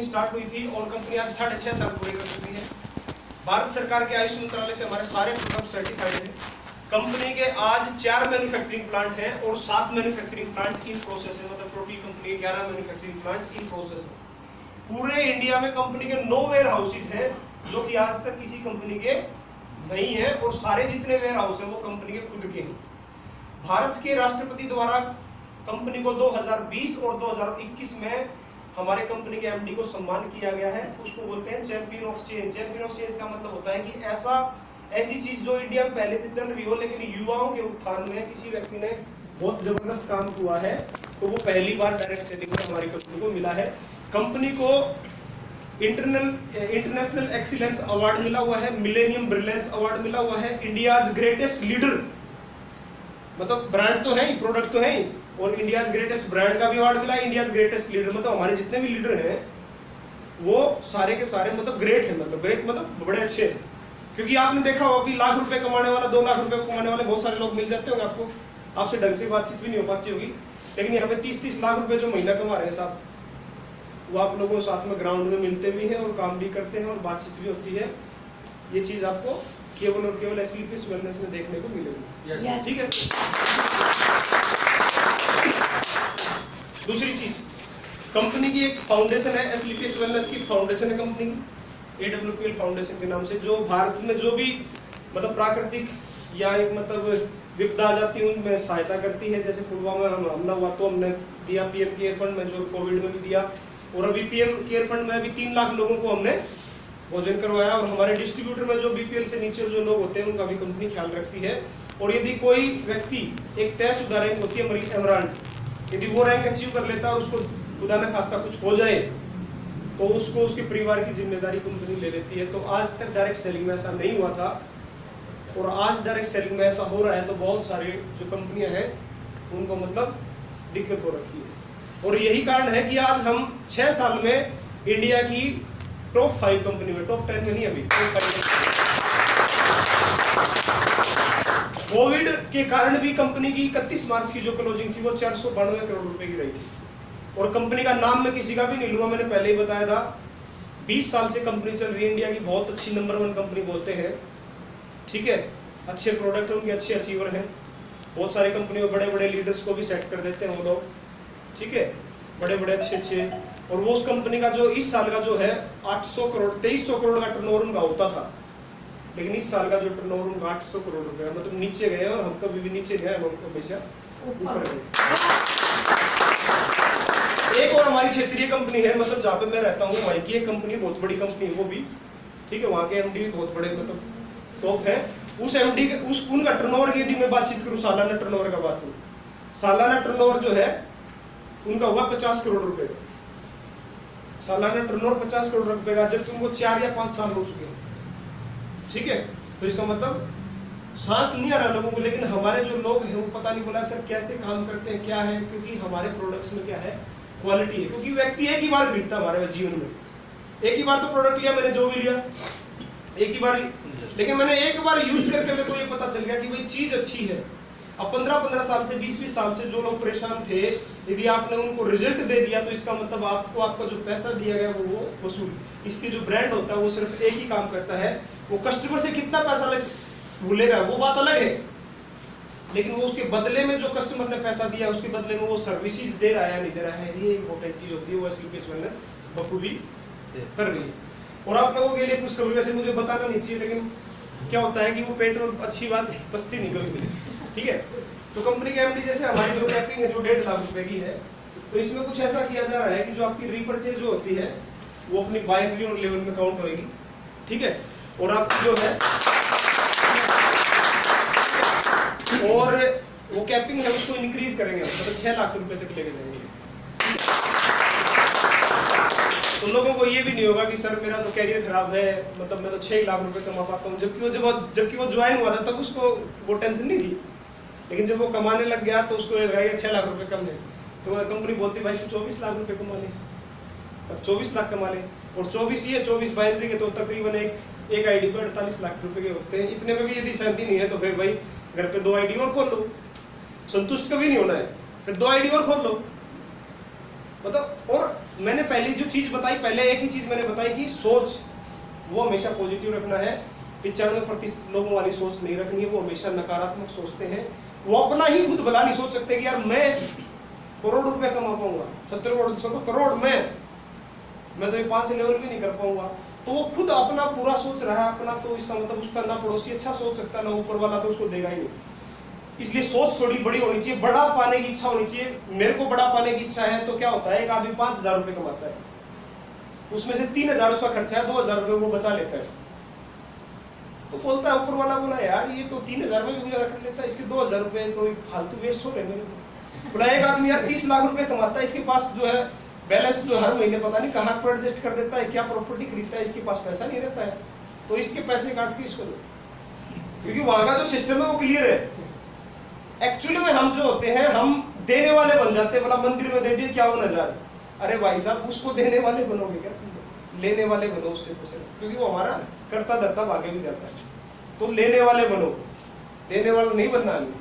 Company start हुई थी और कंपनी आज 6.5 साल पूरे कर चुकी है। भारत सरकार के आयुष मंत्रालय से हमारे सारे प्रोडक्ट सर्टिफाइड हैं। कंपनी के आज 4 मैन्युफैक्चरिंग प्लांट हैं और 7 मैन्युफैक्चरिंग प्लांट इन प्रोसेस है, मतलब टोटल कंपनी के 11 मैन्युफैक्चरिंग प्लांट इन प्रोसेस है। पूरे इंडिया में कंपनी के 9 वेयर हाउसेज हैं जो कि आज तक किसी कंपनी के नहीं है, और सारे जितने वेयर हाउस हैं वो कंपनी के खुद के हैं। भारत के राष्ट्रपति द्वारा कंपनी को 2020 और 2021 में हमारे कंपनी के एमडी को सम्मान किया गया है। उसको बोलते हैं champion of change. Champion of change का मतलब होता है कि ऐसी चीज जो इंडिया में पहले से चल रही हो लेकिन युवाओं के उत्थान में किसी व्यक्ति ने बहुत जबरदस्त काम हुआ है, तो वो पहली बार डायरेक्ट सेलिंग में हमारी कंपनी को मिला है। कंपनी को इंटरनेशनल एक्सीलेंस अवार्ड मिला हुआ है, मिलेनियम ब्रिलियंस अवार्ड मिला हुआ है, इंडियाज ग्रेटेस्ट लीडर, मतलब ब्रांड तो है ही, प्रोडक्ट तो है ही, और इंडियाज ग्रेटेस्ट ब्रांड का भी अवार्ड मिला है। इंडियाज ग्रेटेस्ट लीडर मतलब हमारे जितने भी लीडर हैं वो सारे के सारे मतलब ग्रेट है, मतलब ग्रेट मतलब बड़े अच्छे हैं। क्योंकि आपने देखा होगा कि लाख रुपए कमाने वाला, 2 लाख रुपए कमाने वाले बहुत सारे लोग मिल जाते होंगे आपको, आपसे ढंग से बातचीत भी नहीं हो पाती होगी, लेकिन यहाँ पे 30-30 लाख रुपए जो महीना कमा रहे हैं साहब, वो आप लोगों के साथ में ग्राउंड में मिलते भी हैं और काम भी करते हैं और बातचीत भी होती है। ये चीज आपको केवल और केवल एसलीपीएस वेलनेस में देखने को मिलेगी। ठीक है। दूसरी चीज, कंपनी की एक फाउंडेशन है, एसलीपीएस वेलनेस की फाउंडेशन है कंपनी की, AWPL फाउंडेशन के नाम से, जो भारत में जो भी मतलब प्राकृतिक या एक मतलब विपदा आ जाती है उनमें सहायता करती है। जैसे पुलवामा हमला हुआ तो हमने दिया पीएम केयर फंड में, जो कोविड में भी दिया, और अभी पीएम केयर फंड में भी 3 लाख लोगों को हमने भोजन करवाया। और हमारे डिस्ट्रीब्यूटर में जो बीपीएल से नीचे जो लोग होते हैं उनका भी कंपनी ख्याल रखती है। और यदि कोई व्यक्ति एक तयशुदा रैंक होती है एमराल्ड, यदि वो रैंक अचीव कर लेता है और उसको खुदा न खास्ता कुछ हो जाए तो उसको उसके परिवार की जिम्मेदारी कंपनी ले लेती है। तो आज तक डायरेक्ट सेलिंग में ऐसा नहीं हुआ था, और आज डायरेक्ट सेलिंग में ऐसा हो रहा है, तो बहुत सारे जो कंपनियां हैं उनको मतलब दिक्कत हो रखी है। और यही कारण है कि आज हम 6 साल में इंडिया की टॉप 5 कंपनी में, टॉप 10 में नहीं, अभी टॉप 5। कोविड के कारण भी कंपनी की 31 मार्च की जो क्लोजिंग थी वो 492 करोड़ रुपए की रही थी। और कंपनी का नाम मैं किसी का भी नहीं लूंगा, मैंने पहले ही बताया था 20 साल से कंपनी चल रही है, इंडिया की बहुत अच्छी नंबर 1 कंपनी बोलते हैं। ठीक है, अच्छे प्रोडक्ट उनके अच्छे अचीवर हैं, बहुत सारी कंपनियों बड़े बड़े लीडर्स को भी सेट कर देते हैं वो लोग। ठीक है, बड़े बड़े अच्छे, और वो उस कंपनी का जो इस साल का जो है 800 करोड़ 2300 करोड़ का टर्नओवर उनका होता था, लेकिन इस साल का जो टर्नओवर उनका 800 करोड़ रुपए है, मतलब नीचे गए, और हम कभी भी नीचे गए, हम हमेशा ऊपर गए। एक और हमारी क्षेत्रीय कंपनी है, मतलब जहाँ पे मैं रहता हूँ वहीं की एक कंपनी, बहुत बड़ी कंपनी है वो भी। ठीक है, वहाँ के एमडी भी बहुत बड़े मतलब टॉप है। उस एमडी के उनका टर्नओवर की यदि मैं बातचीत करूँ, सालाना टर्नओवर का बात करूँ, सालाना टर्नओवर जो है उनका हुआ 50 करोड़ रुपए, सालाना टर्नओवर 50 करोड़ रुपए का, जबकि उनको 4 या 5 साल हो चुके हैं। ठीक है, तो इसका मतलब सांस नहीं आ रहा लोगों को, लेकिन हमारे जो लोग हैं वो पता नहीं बोला सर कैसे काम करते हैं, क्या है, क्योंकि हमारे प्रोडक्ट्स में क्या है, क्वालिटी है। क्योंकि व्यक्ति एक ही बार खरीदता हमारे जीवन में, एक ही बार तो प्रोडक्ट लिया मैंने, जो भी लिया एक ही बार, लेकिन मैंने एक बार यूज करके मेरे को ये पता चल गया कि भाई चीज अच्छी है। अब 15-15 साल से 20-20 साल से जो लोग परेशान थे, यदि आपने उनको रिजल्ट दे दिया तो इसका मतलब आपको आपका जो पैसा दिया गया वो वसूल। इसकी जो ब्रांड होता है वो सिर्फ एक ही काम करता है, वो कस्टमर से कितना पैसा भूलेगा वो बात अलग है, लेकिन वो उसके बदले में जो कस्टमर ने पैसा दिया उसके बदले में वो सर्विसेज दे रहा है या नहीं दे रहा है, ये इंपॉर्टेंट चीज होती है। वो एसलीपीएस वेलनेस बखूबी कर रही है। और आप लोगों के लिए कुछ कभी वैसे मुझे बताना नहीं चाहिए, लेकिन क्या होता है कि वो पेट में अच्छी बात बसती नहीं कभी मिले। ठीक है, तो कंपनी के एमडी जैसे हमारी जो कैपिंग है जो 1.5 लाख रुपए की है, तो इसमें कुछ ऐसा किया जा रहा है कि जो आपकी रीपर्चेज जो होती है वो अपनी बाइनरी लेवल में काउंट होगी। ठीक है, और आपकी जो है और वो कैपिंग है उसको इंक्रीज करेंगे, मतलब 6 लाख रुपए तक लेके जाएंगे। तो लोगों को ये भी नहीं होगा कि सर मेरा तो कैरियर खराब है, मतलब मैं तो 6 लाख रुपए कमा पाता हूँ, जबकि वो ज्वाइन हुआ था तब उसको वो टेंशन नहीं थी, लेकिन जब वो कमाने लग गया तो उसको लगा 6 लाख रुपए कम है, तो कंपनी बोलती भाई 24 लाख रुपए कमा ले, अब 24 लाख कमा ले, और 24 बाइनरी के तो तकरीबन एक आईडी पर 48 लाख रुपए के होते हैं। इतने में भी यदि शांति नहीं है तो फिर भाई घर पे 2 आईडी और खोल लो, संतुष्ट कभी नहीं होना है, फिर 2 आईडी और खोल लो। मतलब, और मैंने पहली जो चीज बताई, पहले एक ही चीज मैंने बताई कि सोच वो हमेशा पॉजिटिव रखना है। 95% लोगों वाली सोच नहीं रखनी है, वो हमेशा नकारात्मक सोचते हैं। वो अपना ही खुद भला नहीं सोच सकते कि यार मैं करोड़ रुपए कमा पाऊंगा, 70 करोड़, 100 करोड़ मैं तो ये 5 लेवल भी नहीं कर पाऊंगा। तो वो खुद अपना पूरा सोच रहा है अपना, तो इसका मतलब उसका ना पड़ोसी अच्छा सोच सकता, ना ऊपर वाला, तो उसको देगा ही नहीं। इसलिए सोच थोड़ी बड़ी होनी चाहिए, बड़ा पाने की इच्छा होनी चाहिए। मेरे को बड़ा पाने की इच्छा है तो क्या होता है, एक आदमी 5,000 रुपये कमाता है, उसमें से 3,000 उसका खर्चा है, 2,000 रुपये वो बचा लेता है। तो बोलता है ऊपर वाला, बोला यार ये तो 3,000 में भी गुजारा कर लेता है, इसके 2,000 रुपये तो फालतू वेस्ट हो रहे मेरे को। बोला एक आदमी यार 30 लाख रुपए कमाता है, इसके पास जो है बैलेंस जो हर महीने पता नहीं कहाँ पर एडजस्ट कर देता है, क्या प्रॉपर्टी खरीदता है, इसके पास पैसा नहीं रहता है, तो इसके पैसे काट के इसको दो, क्योंकि वहां का जो सिस्टम है वो क्लियर है। एक्चुअली में हम जो होते हैं, हम देने वाले बन जाते हैं। बोला मंदिर में दे दिए 51,000, अरे भाई साहब उसको देने वाले बनोगे क्या, लेने वाले बनो उससे तो सही, क्योंकि वो हमारा करता धरता भागे भी जाता है। तो लेने वाले बनो, देने वाला नहीं बनना है।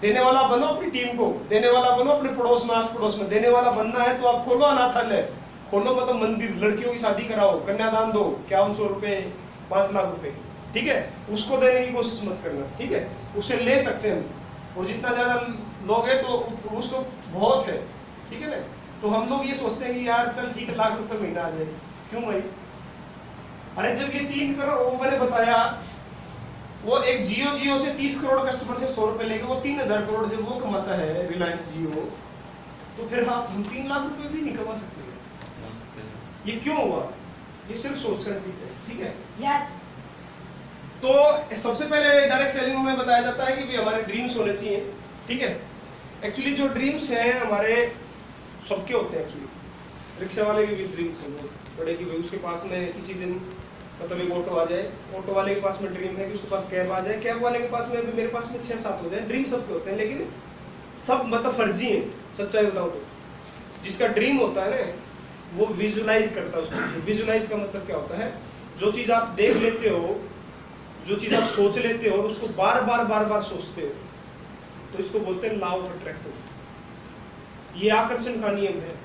देने वाला बनो अपनी टीम को, देने वाला बनो अपने पड़ोस में, आस पड़ोस में। देने वाला बनना है तो आप खोलो अनाथालय, खोलो मतलब मंदिर, लड़कियों की शादी कराओ, कन्यादान दो, 5100 रुपए, 5 लाख रुपए, ठीक है, उसको देने की कोशिश मत करना, ठीक है, उसे ले सकते हैं, और जितना ज्यादा लोगे तो उसको बहुत है, ठीक है ना। तो हम लोग ये सोचते हैं कि यार चल ठीक है, लाख रुपए महीना आ जाए, क्यों भाई। अरे जब ये 3 करोड़, वो मैंने बताया, वो एक जियो से 30 करोड़ कस्टमर से 100 रुपए लेके वो 3,000 करोड़ जब वो कमाता है रिलायंस जियो, तो फिर हम 3 लाख रुपए भी नहीं कमा सकते। ये क्यों हुआ, ये सिर्फ सोच कर है, ठीक है। यस। तो सबसे पहले डायरेक्ट सेलिंग में बताया जाता है कि भी हमारे ड्रीम्स होने चाहिए, ठीक है। एक्चुअली जो ड्रीम्स हैं हमारे सबके होते हैं, एक्चुअली रिक्शा वाले के भी ड्रीम्स हैं बड़े, कि भाई उसके पास में किसी दिन मतलब एक ऑटो आ जाए, ऑटो वाले के पास में ड्रीम है कि उसके पास कैब आ जाए, कैब वाले के पास में भी मेरे पास में 6-7 हो जाए। ड्रीम सबके होते हैं, लेकिन सब मतलब फर्जी है, सच्चाई बताओ तो। जिसका ड्रीम होता है ना, वो विजुलाइज करता है उस चीज को। विजुलाइज का मतलब क्या होता है, जो चीज आप देख लेते हो, जो चीज आप सोच लेते हो और उसको बार बार सोचते हो, तो इसको बोलते हैं लॉ ऑफ अट्रैक्शन। ये आकर्षण का नियम है।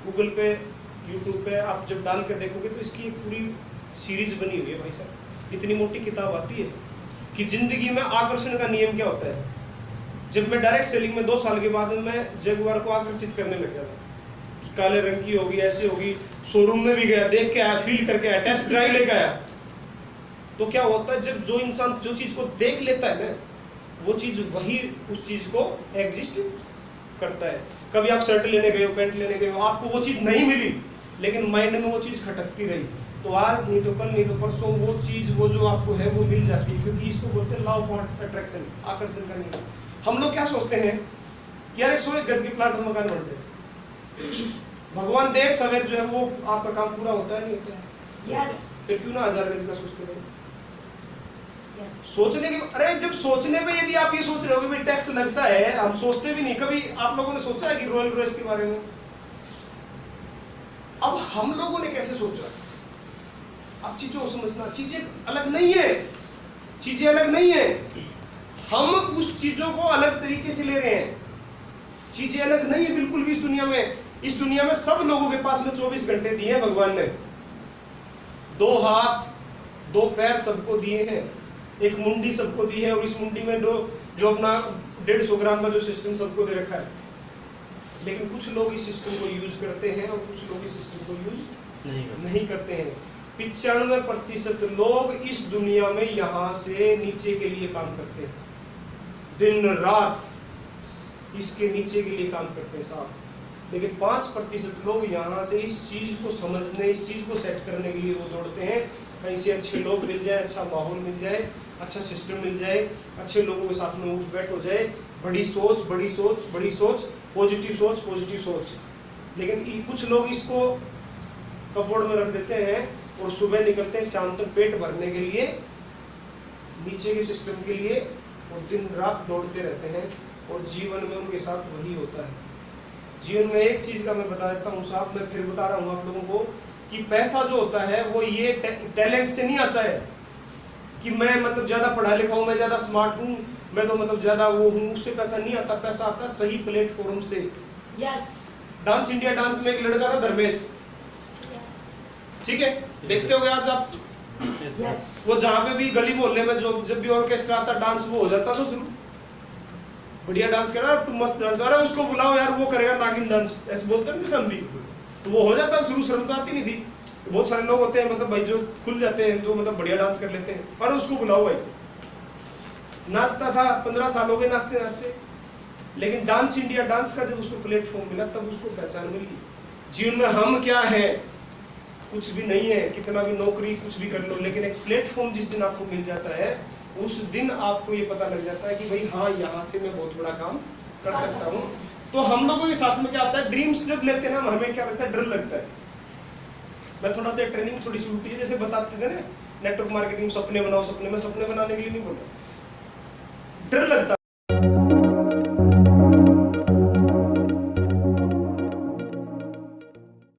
गूगल पे, यूट्यूब पे आप जब डाल कर देखोगे तो इसकी एक पूरी सीरीज बनी हुई है भाई साहब, इतनी मोटी किताब आती है कि जिंदगी में आकर्षण का नियम क्या होता है। जब मैं डायरेक्ट सेलिंग में 2 साल के बाद मैं जगुआर को आकर्षित करने लग गया था कि काले रंग की होगी, ऐसी होगी, शोरूम में भी गया, देख के आया, फील करके आया, टेस्ट ड्राइव लेके आया। तो क्या होता है, जब जो इंसान जो चीज को देख लेता है ना, वो चीज वही उस चीज को एग्जिस्ट करता है। कभी आप शर्ट लेने गए हो, पैंट लेने गए हो, आपको वो चीज नहीं मिली, लेकिन माइंड में वो चीज खटकती रही, तो आज नहीं तो कल नहीं तो परसों वो चीज, वो जो आपको है वो मिल जाती है, क्योंकि इसको बोलते हैं लॉ ऑफ अट्रैक्शन, आकर्षण का नियम। हम लोग क्या सोचते हैं कि यार 101 गज के प्लाट में मकान बन जाए, भगवान देर सवेर जो है वो आपका काम पूरा होता है, नहीं होता है। यस। फिर क्यों ना 1000 गज का सोचते रहे। यस। सोचने की, अरे जब सोचने में यदि आप ये सोच रहे हो कि भाई टैक्स लगता है, हम सोचते भी नहीं। कभी आप लोगों ने सोचा है कि रॉयल रॉयस के बारे में? अब हम लोगों ने कैसे सोचा, अब चीजों को समझना, चीजें अलग नहीं है, चीजें अलग नहीं है, हम उस चीजों को अलग तरीके से ले रहे हैं। चीजें अलग नहीं है बिल्कुल भी। इस दुनिया में सब लोगों के पास में 24 घंटे दिए हैं भगवान ने। 2 हाथ 2 पैर सबको दिए हैं, एक मुंडी सबको दी है, और इस मुंडी में जो अपना 150 ग्राम का जो सिस्टम सबको दे रखा है। लेकिन कुछ लोग इस सिस्टम को यूज करते हैं और कुछ लोग इस सिस्टम को यूज नहीं करते हैं। 95% लोग इस दुनिया में यहाँ से नीचे के लिए काम करते हैं, दिन रात इसके नीचे के लिए काम करते हैं साहब। लेकिन 5% लोग यहाँ से इस चीज को समझने, इस चीज को सेट करने के लिए वो दौड़ते हैं, कहीं से अच्छे लोग मिल जाए, अच्छा माहौल मिल जाए, अच्छा सिस्टम मिल जाए, अच्छे लोगों के साथ में उठ बैठ हो जाए, बड़ी सोच, बड़ी सोच, बड़ी सोच, पॉजिटिव सोच, पॉजिटिव सोच। लेकिन कुछ लोग इसको कपबोर्ड में रख देते हैं और सुबह निकलते हैं शाम तक पेट भरने के लिए, नीचे के सिस्टम के लिए, और दिन रात दौड़ते रहते हैं, और जीवन में उनके साथ वही होता है। जीवन में एक चीज का मैं बता देता हूँ साहब, मैं फिर बता रहा हूँ आप लोगों को, कि पैसा जो होता है वो ये टैलेंट से नहीं आता है कि मैं मतलब ज्यादा पढ़ा लिखा हूँ, मैं ज्यादा स्मार्ट हूँ, मैं तो मतलब ज्यादा वो हूँ, उससे पैसा नहीं आता। पैसा आता है सही प्लेटफॉर्म से। यस। डांस इंडिया डांस में एक लड़का था धर्मेश, ठीक है, देखते होगे आज आप, Yes. वो जहाँ पे भी गली मोहल्ले में जो जब भी ऑर्केस्ट्रा आता डांस वो हो जाता था शुरू, बढ़िया डांस कर रहा है, तुम मस्त डांस, अरे उसको बुलाओ यार वो करेगा नागिन डांस, ऐसे बोलते हैं जैसे हम भी, तो वो हो जाता शुरू, शर्म तो आती नहीं थी। बहुत सारे लोग होते हैं मतलब भाई जो खुल जाते हैं, जो मतलब बढ़िया डांस कर लेते हैं, पर उसको बुलाओ भाई। नाचता था 15 साल हो गए नाचते नाचते, लेकिन डांस इंडिया डांस का जब उसको प्लेटफॉर्म मिला तब उसको पहचान मिली। जीवन में हम क्या है, कुछ भी नहीं है, कितना भी नौकरी कुछ भी कर लो, लेकिन एक प्लेटफॉर्म जिस दिन आपको मिल जाता है उस दिन आपको ये पता लग जाता है कि भाई हाँ यहाँ से मैं बहुत बड़ा काम कर सकता हूँ। तो हम लोगों के साथ में क्या आता है, ड्रीम्स जब लेते हैं ना हमें क्या लगता है, डर लगता है। मैं थोड़ा सा ट्रेनिंग थोड़ी सी उल्टी है, जैसे बताते थे ना नेटवर्क मार्केटिंग, सपने बनाओ सपने, में सपने बनाने के लिए नहीं बोल रहा, डर लगता